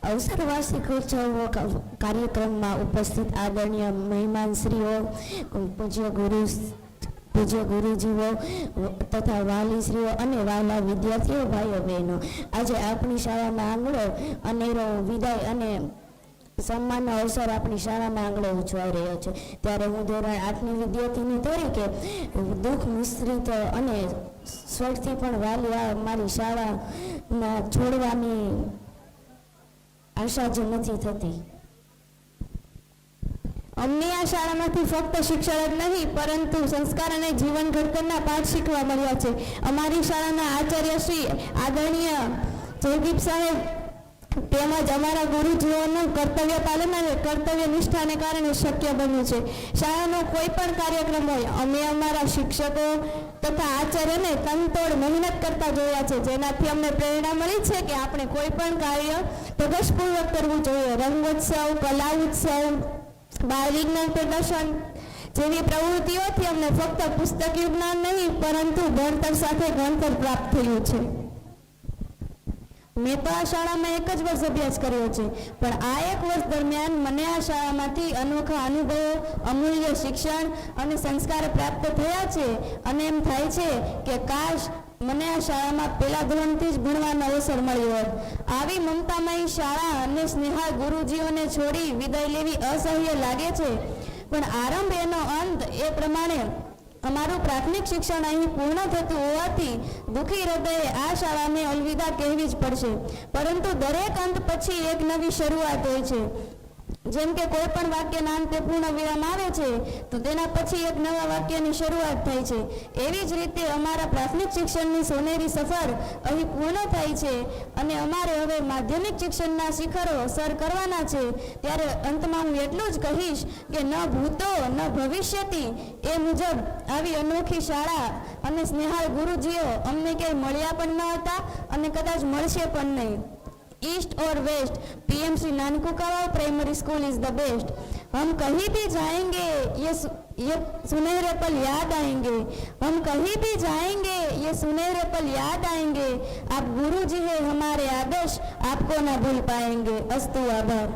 अवसर वार्षिकोत्सव कार्यक्रम में उपस्थित आदरणीय मेहमानश्रीओ, पूज्य गुरुजीओ तथा वालीश्रीओ अने वाला विद्यार्थीओ भाईओ बहनों, आज अपनी शाळाना आंगणे अनेरो विदाय अने सम्मानનો અવસર આપણી શાળાના આંગણે ઉજવાઈ રહ્યો છે। ત્યારે હું ધોરણ 8ની વિદ્યાર્થીની તરીકે દુઃખ મિશ્રિત અને સ્વરથી પણ વાલી મારી શાળામાં છોડવાની આશા જ નથી થતી। અમને આ શાળામાંથી ફક્ત શિક્ષણ જ નહીં પરંતુ સંસ્કાર અને જીવન ઘડતરના પાઠ શીખવા મળ્યા છે। અમારી શાળાના આચાર્ય શ્રી આદરણીય જયદીપ સાહેબ તેમજ અમારા ગુરુજીઓનું કર્તવ્ય પાલન અને કર્તવ્ય નિષ્ઠાને કારણે શક્ય બન્યું છે। શાળાનો કોઈ પણ કાર્યક્રમ હોય અમે અમારા શિક્ષકો તથા આચાર્યને તનતોડ મહેનત કરતા જોયા છે, જેનાથી અમને પ્રેરણા મળી છે કે આપણે કોઈ પણ કાર્ય ધગશપૂર્વક કરવું જોઈએ। રંગોત્સવ, કલા ઉત્સવ, બાળ વિજ્ઞાન પ્રદર્શન જેવી પ્રવૃત્તિઓથી અમને ફક્ત પુસ્તકીય જ્ઞાન નહીં પરંતુ ભણતર સાથે ગણતર પ્રાપ્ત થયું છે। मैं तो आ शाला में एक ज वर्ष अभ्यास कर्यो छे, पण आ एक वर्ष दरमियान मने आ शाळामांथी अनोखा अनुभवो, अमूल्य शिक्षण अने संस्कार प्राप्त थया छे अने एम थाय छे के काश मने आ शाळामां पहेला धोरणथी ज भणવાનો अवसर मळ्यो होत। आवी ममतामयी शाळा अने स्नेहाळ गुरुजीओने छोड़ी विदाय लेवी असह्य लागे छे, पण आरंभ एनो अंत ए प्रमाणे अमारू प्राथमिक शिक्षण अहीं पूर्ण थतुं होवाथी दुखी हृदये आ शाळाने अलविदा कहेवी ज पड़शे। परंतु दरेक अंत पछी एक नवी शरूआत होय छे। जेम के कोईपण वाक्यना अंते पूर्ण विराम आवे छे तो तेना पछी एक नवा वाक्यनी शरूआत थाय छे। एवी ज रीते अमारा प्राथमिक शिक्षणनी सोनेरी सफर अहीं पूर्ण थाय छे अने अमारे हवे माध्यमिक शिक्षणना शिखरो सर करवाना छे। त्यारे अंतमां हुं एटલું જ कहीश के न भूतो न भविष्यति ए मुजब आवी अनोखी शाळा अने स्नेहाळ गुरुजीओ अમને ક્યાંય મળ્યા પણ ન હતા અને કદાચ મળશે પણ નહીં। ईस्ट और west, PMC Nanakukawa primary school is the best. हम कहीं भी जाएंगे ये सुनहरे पल याद आएंगे, हम कहीं भी जाएंगे ये सुनहरे पल याद आएंगे। आप गुरुजी है हमारे आदर्श, आपको ना भूल पाएंगे। अस्तु, आभार।